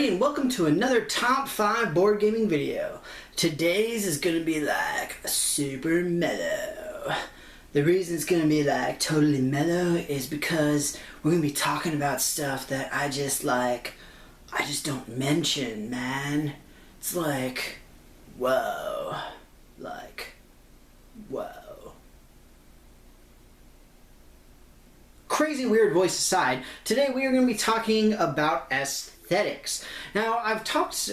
everybody, and welcome to another top 5 board gaming video. Today's is gonna be like super mellow. The reason it's gonna be like totally mellow is because we're gonna be talking about stuff that I just don't mention, man. It's like, whoa. Crazy weird voice aside, today we are going to be talking about aesthetics. Now, I've talked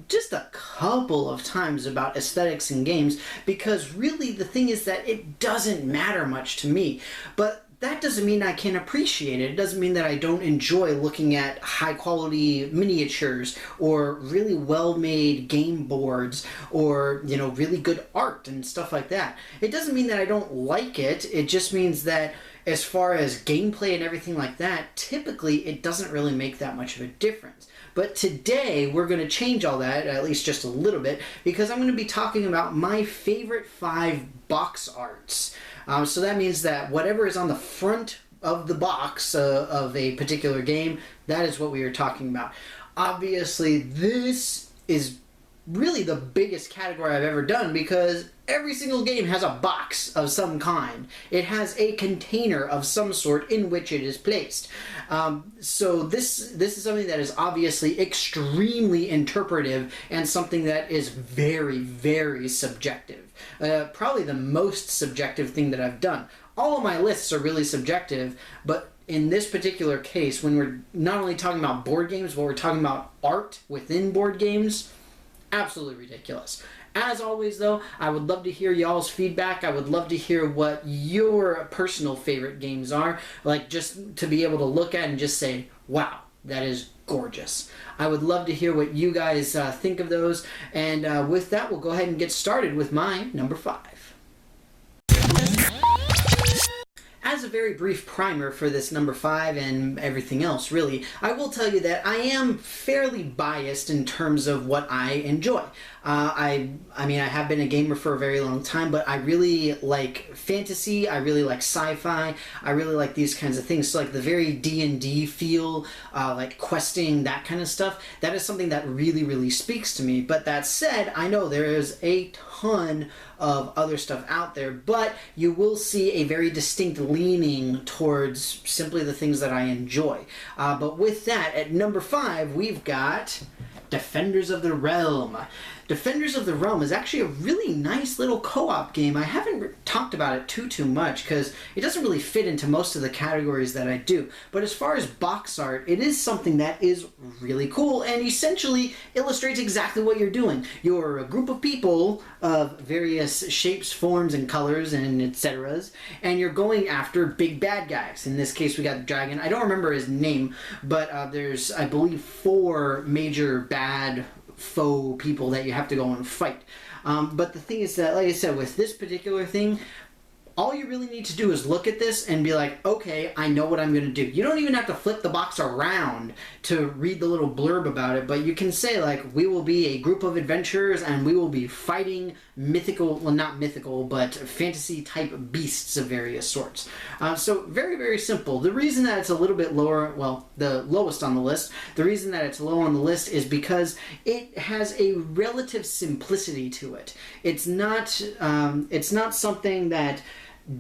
just a couple of times about aesthetics in games because really the thing is that it doesn't matter much to me, but that doesn't mean I can't appreciate it. It doesn't mean that I don't enjoy looking at high-quality miniatures or really well-made game boards or, you know, really good art and stuff like that. It doesn't mean that I don't like it. It just means that as far as gameplay and everything like that, typically it doesn't really make that much of a difference. But today we're going to change all that, at least just a little bit, because I'm going to be talking about my favorite 5 box arts. So that means that whatever is on the front of the box of a particular game, that is what we are talking about. Obviously, this is really the biggest category I've ever done because every single game has a box of some kind. It has a container of some sort in which it is placed. So this is something that is obviously extremely interpretive and something that is very, very subjective. Probably the most subjective thing that I've done. All of my lists are really subjective, but in this particular case, when we're not only talking about board games, but we're talking about art within board games, absolutely ridiculous. As always, though, I would love to hear y'all's feedback. I would love to hear what your personal favorite games are. Like, just to be able to look at and just say, wow, that is gorgeous. I would love to hear what you guys think of those. And with that, we'll go ahead and get started with my number 5. As a very brief primer for this number 5 and everything else, really, I will tell you that I am fairly biased in terms of what I enjoy. I mean, I have been a gamer for a very long time, but I really like fantasy, I really like sci-fi, I really like these kinds of things. So like the very D&D feel, like questing, that kind of stuff, that is something that really, really speaks to me. But that said, I know there is a ton of other stuff out there, but you will see a very distinct leaning towards simply the things that I enjoy. But with that, at number 5, we've got Defenders of the Realm. Defenders of the Realm is actually a really nice little co-op game. I haven't talked about it too much because it doesn't really fit into most of the categories that I do. But as far as box art, it is something that is really cool and essentially illustrates exactly what you're doing. You're a group of people of various shapes, forms, and colors, and etc. And you're going after big bad guys. In this case, we got the dragon. I don't remember his name, but there's, I believe, 4 major bad faux people that you have to go and fight. But the thing is that, like I said, with this particular thing, all you really need to do is look at this and be like, okay, I know what I'm going to do. You don't even have to flip the box around to read the little blurb about it, but you can say, like, we will be a group of adventurers and we will be fighting mythical, well, not mythical, but fantasy-type beasts of various sorts. So very, very simple. The reason that it's a little bit lower, well, the lowest on the list, the reason that it's low on the list is because it has a relative simplicity to it. It's not something that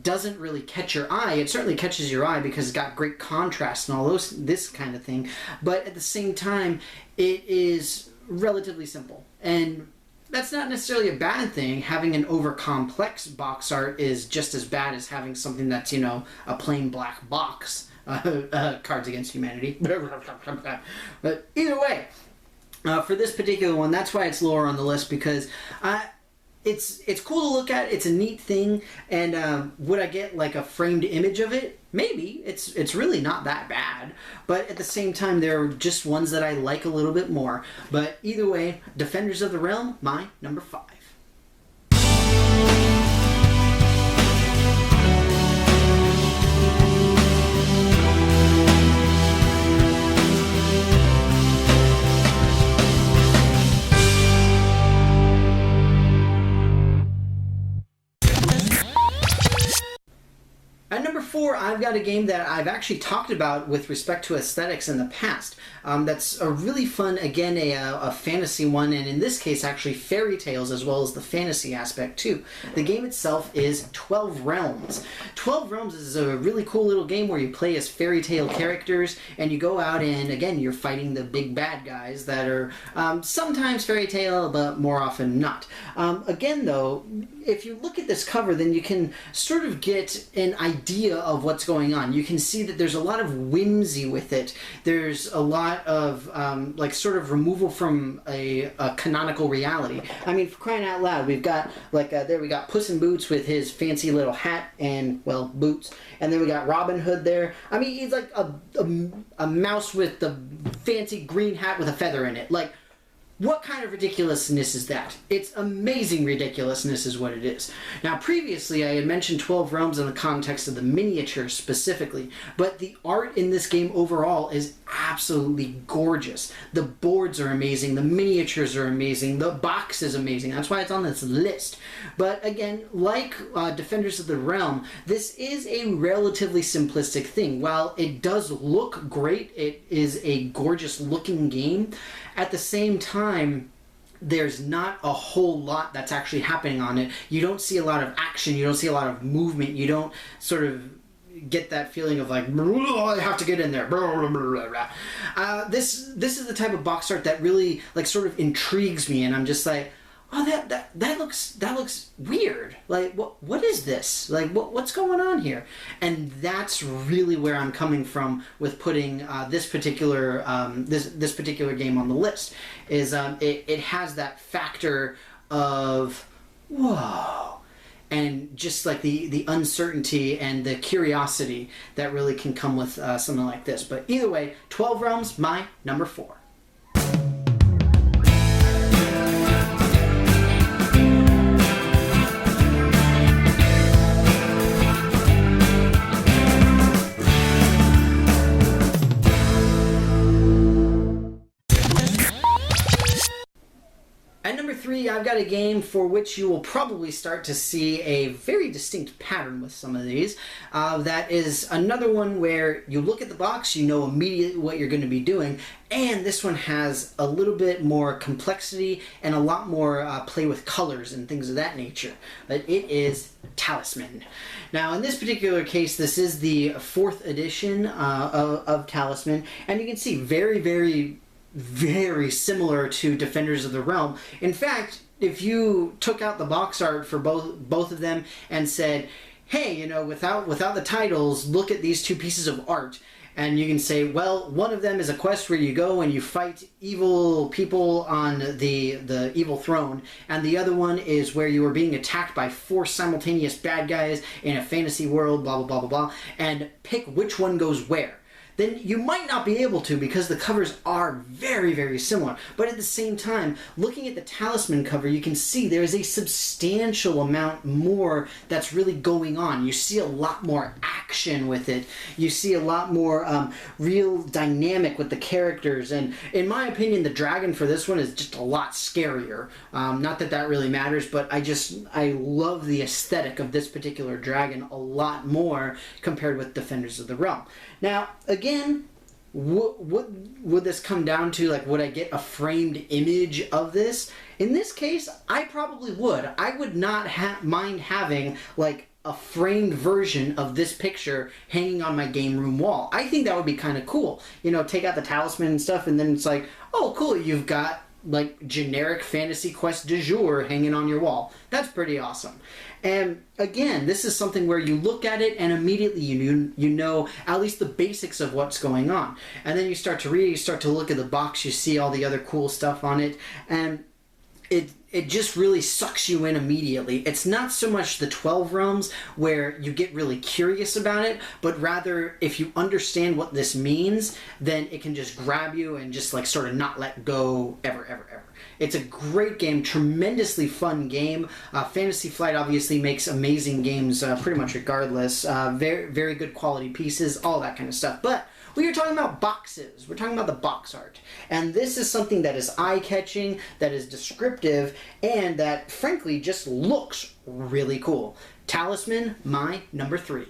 doesn't really catch your eye. It certainly catches your eye because it's got great contrast and all this kind of thing, but at the same time it is relatively simple, and that's not necessarily a bad thing. Having an over-complex box art is just as bad as having something that's, you know, a plain black box. Cards Against Humanity. But either way, for this particular one, that's why it's lower on the list, because it's cool to look at. It's a neat thing, and would I get like a framed image of it? Maybe. It's really not that bad, but at the same time, there are just ones that I like a little bit more. But either way, Defenders of the Realm, my number 5. At number 4, I've got a game that I've actually talked about with respect to aesthetics in the past. That's a really fun, again, a fantasy one, and in this case, actually fairy tales as well as the fantasy aspect too. The game itself is 12 Realms. 12 Realms is a really cool little game where you play as fairy tale characters, and you go out and, again, you're fighting the big bad guys that are sometimes fairy tale, but more often not. Again, though, if you look at this cover, then you can sort of get an idea of what's going on. You can see that there's a lot of whimsy with it. There's a lot of like sort of removal from a canonical reality. I mean, for crying out loud, we've got like there we got Puss in Boots with his fancy little hat and, well, boots, and then we got Robin Hood there. I mean, he's like a mouse with the fancy green hat with a feather in it. Like, what kind of ridiculousness is that? It's amazing ridiculousness is what it is. Now, previously I had mentioned 12 Realms in the context of the miniatures specifically, but the art in this game overall is absolutely gorgeous. The boards are amazing, the miniatures are amazing, the box is amazing. That's why it's on this list. But again, like Defenders of the Realm, this is a relatively simplistic thing. While it does look great, it is a gorgeous looking game, at the same time, there's not a whole lot that's actually happening on it. You don't see a lot of action, you don't see a lot of movement, you don't sort of get that feeling of like, I have to get in there. This is the type of box art that really like sort of intrigues me, and I'm just like, oh, that looks weird. Like, what is this? Like, what's going on here? And that's really where I'm coming from with putting this particular this particular game on the list. Is it has that factor of whoa, and just like the uncertainty and the curiosity that really can come with something like this. But either way, 12 Realms, my number 4. At number 3, I've got a game for which you will probably start to see a very distinct pattern with some of these. That is another one where you look at the box, you know immediately what you're going to be doing, and this one has a little bit more complexity and a lot more play with colors and things of that nature. But it is Talisman. Now, in this particular case, this is the 4th edition of Talisman, and you can see very similar to Defenders of the Realm. In fact, if you took out the box art for both of them and said, hey, you know, without the titles, look at these 2 pieces of art, and you can say, well, one of them is a quest where you go and you fight evil people on the evil throne, and the other one is where you are being attacked by 4 simultaneous bad guys in a fantasy world, blah, blah, blah, blah, blah, and pick which one goes where. Then you might not be able to because the covers are very similar. But at the same time, looking at the Talisman cover, you can see there is a substantial amount more that's really going on. You see a lot more action with it. You see a lot more real dynamic with the characters. And in my opinion, the dragon for this one is just a lot scarier. Not that that really matters, but I love the aesthetic of this particular dragon a lot more compared with Defenders of the Realm. Now, again, what would this come down to? Like, would I get a framed image of this? In this case, I probably would. I would not mind having, like, a framed version of this picture hanging on my game room wall. I think that would be kind of cool. You know, take out the Talisman and stuff, and then it's like, oh, cool, you've got, like, generic fantasy quest du jour hanging on your wall. That's pretty awesome. And again, this is something where you look at it and immediately you know at least the basics of what's going on. And then you start to read, you start to look at the box, you see all the other cool stuff on it, and it just really sucks you in immediately. It's not so much the 12 Realms where you get really curious about it, but rather if you understand what this means, then it can just grab you and just like sort of not let go ever. It's a great game, tremendously fun game. Fantasy Flight obviously makes amazing games pretty much regardless. Very good quality pieces, all that kind of stuff. But we are talking about boxes. We're talking about the box art. And this is something that is eye-catching, that is descriptive, and that, frankly, just looks really cool. Talisman, my number 3.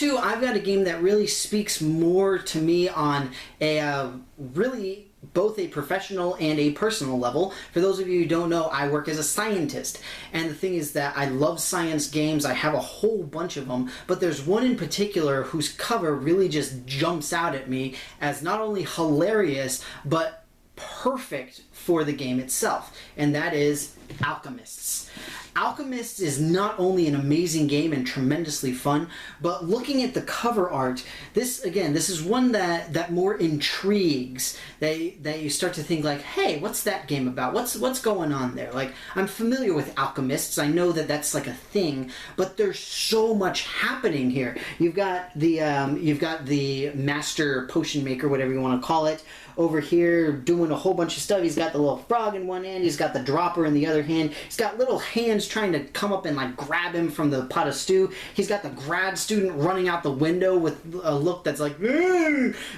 2, I've got a game that really speaks more to me on a really both a professional and a personal level. For those of you who don't know, I work as a scientist, and the thing is that I love science games. I have a whole bunch of them, but there's one in particular whose cover really just jumps out at me as not only hilarious, but perfect for the game itself, and that is Alchemists. Alchemists is not only an amazing game and tremendously fun, but looking at the cover art, this is one that more intrigues. That you start to think like, hey, what's that game about? What's going on there? Like, I'm familiar with Alchemists. I know that that's like a thing, but there's so much happening here. You've got the master potion maker, whatever you want to call it, over here doing a whole bunch of stuff. He's got the little frog in one hand, he's got the dropper in the other hand, he's got little hands trying to come up and like grab him from the pot of stew. He's got the grad student running out the window with a look that's like,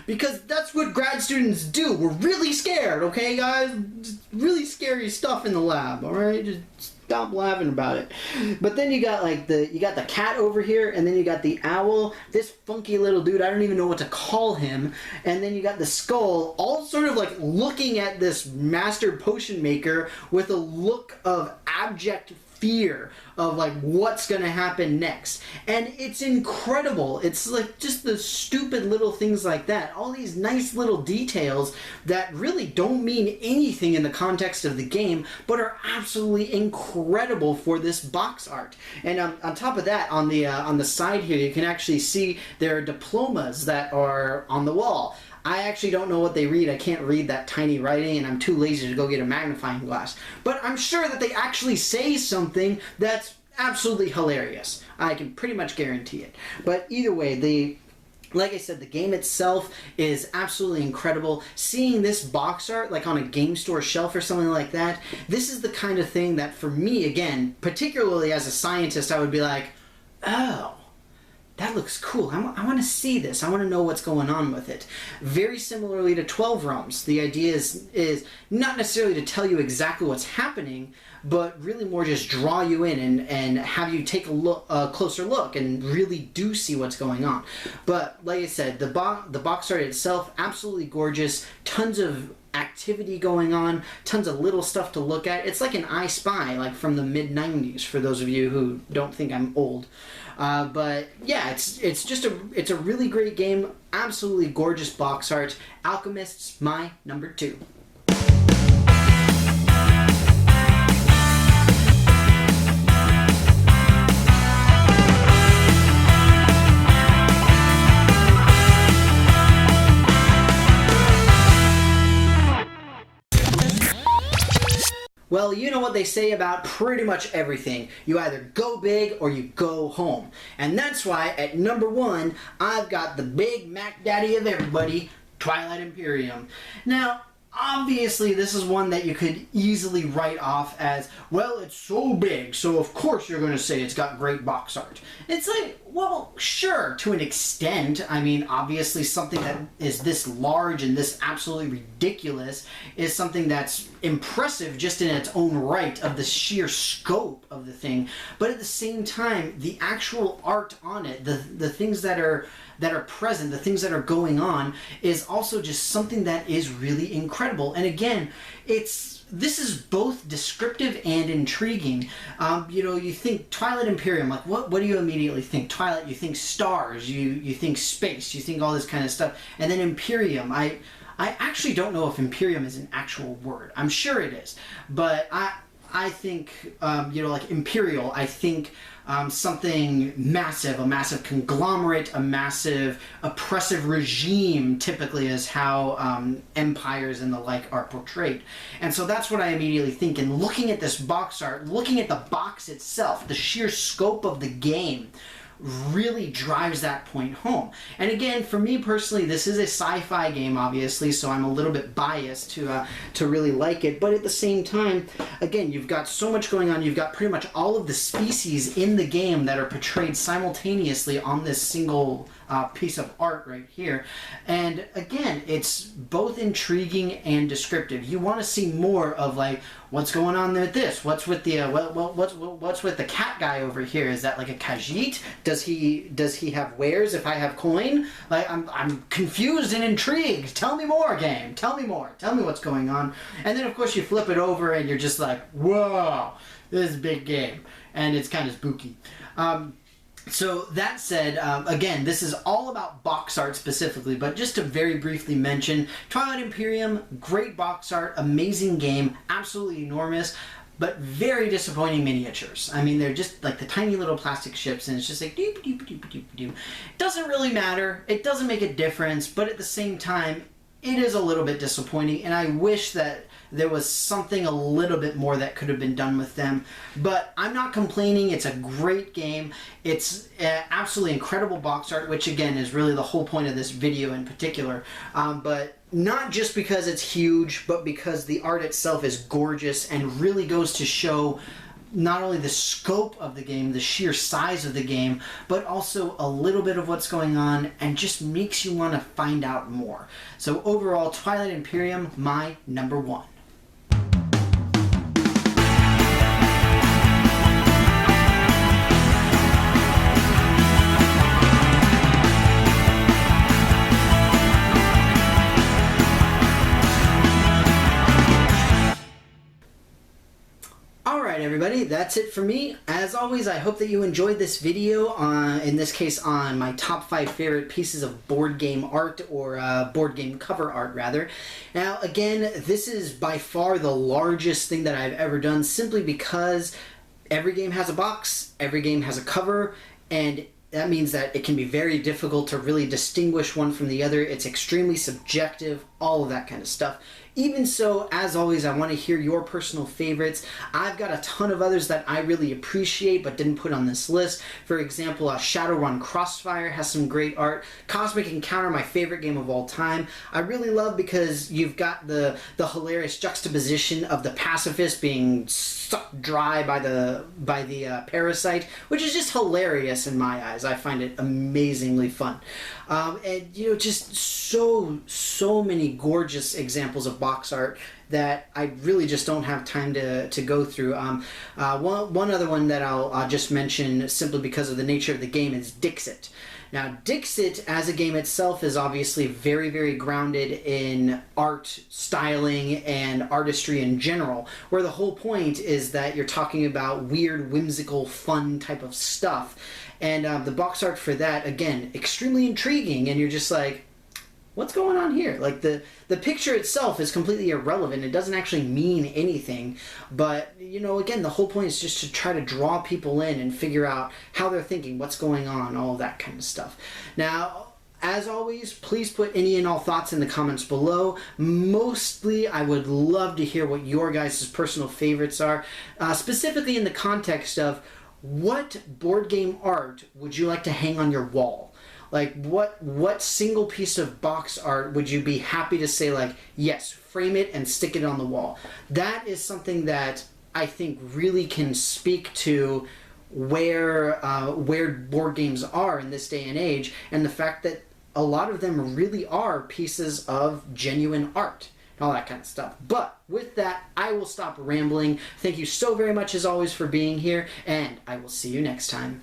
because that's what grad students do. We're really scared, okay guys? Just really scary stuff in the lab, alright? Just stop laughing about it. But then you got like the cat over here, and then you got the owl, this funky little dude, I don't even know what to call him, and then you got the skull, all sort of like looking at this master potion maker with a look of abject fear of like what's gonna happen next. And it's incredible. It's like just the stupid little things like that, all these nice little details that really don't mean anything in the context of the game, but are absolutely incredible for this box art. And on top of that, on the side here, you can actually see there are diplomas that are on the wall. I actually don't know what they read. I can't read that tiny writing, and I'm too lazy to go get a magnifying glass. But I'm sure that they actually say something that's absolutely hilarious. I can pretty much guarantee it. But either way, like I said, the game itself is absolutely incredible. Seeing this box art like on a game store shelf or something like that, this is the kind of thing that for me, again, particularly as a scientist, I would be like, oh, that looks cool. I want to see this. I want to know what's going on with it. Very similarly to 12 Realms, the idea is not necessarily to tell you exactly what's happening, but really more just draw you in and have you take a closer look and really do see what's going on. But like I said, the box art itself, absolutely gorgeous. Tons of activity going on, tons of little stuff to look at. It's like an I Spy, like from the mid-90s, for those of you who don't think I'm old. But yeah, it's a really great game, absolutely gorgeous box art. Alchemists, my number 2. Well, you know what they say about pretty much everything. You either go big or you go home. And that's why at number 1, I've got the big Mac Daddy of everybody, Twilight Imperium. Now, obviously this is one that you could easily write off as, well, it's so big, so of course you're going to say it's got great box art. It's like, well, sure, to an extent. I mean, obviously something that is this large and this absolutely ridiculous is something that's impressive just in its own right of the sheer scope of the thing. But at the same time, the actual art on it, the things that are present, the things that are going on, is also just something that is really incredible. And again, this is both descriptive and intriguing. You know, you think Twilight Imperium, like what do you immediately think? Twilight, you think stars, you think space, you think all this kind of stuff. And then Imperium, I actually don't know if Imperium is an actual word. I'm sure it is, but I think, you know, like Imperial, I think something massive, a massive conglomerate, a massive oppressive regime, typically is how empires and the like are portrayed. And so that's what I immediately think. And looking at this box art, looking at the box itself, the sheer scope of the game really drives that point home. And again, for me personally, this is a sci-fi game, obviously, so I'm a little bit biased to really like it. But at the same time, again, you've got so much going on. You've got pretty much all of the species in the game that are portrayed simultaneously on this single piece of art right here. And again, it's both intriguing and descriptive. You want to see more of like what's going on with this. What's with the what's with the cat guy over here? Is that like a Khajiit? Does he have wares if I have coin? Like I'm confused and intrigued. Tell me more, game. Tell me more. Tell me what's going on. And then of course you flip it over and you're just like, whoa, this is a big game, and it's kind of spooky. So that said, again, this is all about box art specifically, but just to very briefly mention, Twilight Imperium, great box art, amazing game, absolutely enormous, but very disappointing miniatures. I mean, they're just like the tiny little plastic ships, and it's just like doop doop doop doop doop. Doesn't really matter. It doesn't make a difference, but at the same time, it is a little bit disappointing, and I wish that there was something a little bit more that could have been done with them. But I'm not complaining. It's a great game. It's absolutely incredible box art, which again is really the whole point of this video in particular. But not just because it's huge, but because the art itself is gorgeous and really goes to show not only the scope of the game, the sheer size of the game, but also a little bit of what's going on and just makes you want to find out more. So overall, Twilight Imperium, my number one. Alright everybody, that's it for me. As always, I hope that you enjoyed this video, in this case on my top 5 favorite pieces of board game art, or board game cover art rather. Now again, this is by far the largest thing that I've ever done, simply because every game has a box, every game has a cover, and that means that it can be very difficult to really distinguish one from the other. It's extremely subjective, all of that kind of stuff. Even so, as always, I want to hear your personal favorites. I've got a ton of others that I really appreciate but didn't put on this list. For example, Shadowrun Crossfire has some great art. Cosmic Encounter, my favorite game of all time. I really love because you've got the hilarious juxtaposition of the pacifist being sucked dry by the parasite, which is just hilarious in my eyes. I find it amazingly fun. And you know, just so many gorgeous examples of box art that I really just don't have time to go through. One other one that I'll just mention simply because of the nature of the game is Dixit. Now, Dixit as a game itself is obviously very, very grounded in art, styling, and artistry in general, where the whole point is that you're talking about weird, whimsical, fun type of stuff. And the box art for that, again, extremely intriguing, and you're just like, what's going on here? Like, the picture itself is completely irrelevant. It doesn't actually mean anything. But, you know, again, the whole point is just to try to draw people in and figure out how they're thinking, what's going on, all that kind of stuff. Now, as always, please put any and all thoughts in the comments below. Mostly, I would love to hear what your guys' personal favorites are, specifically in the context of what board game art would you like to hang on your wall? Like, what single piece of box art would you be happy to say, like, yes, frame it and stick it on the wall? That is something that I think really can speak to where board games are in this day and age, and the fact that a lot of them really are pieces of genuine art. All that kind of stuff. But with that, I will stop rambling. Thank you so very much as always for being here, and I will see you next time.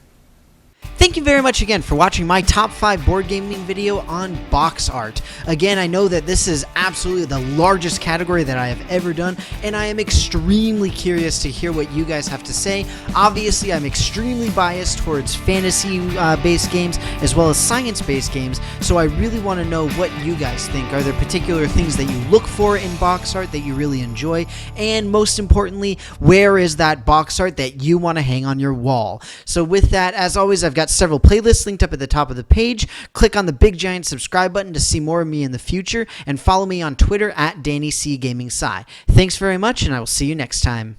Thank you very much again for watching my top 5 board gaming video on box art. Again, I know that this is absolutely the largest category that I have ever done, and I am extremely curious to hear what you guys have to say. Obviously, I'm extremely biased towards fantasy-based games as well as science-based games, so I really want to know what you guys think. Are there particular things that you look for in box art that you really enjoy? And most importantly, where is that box art that you want to hang on your wall? So with that, as always, I've got several playlists linked up at the top of the page. Click on the big giant subscribe button to see more of me in the future, and follow me on Twitter at DannyCGamingSci. Thanks very much, and I will see you next time.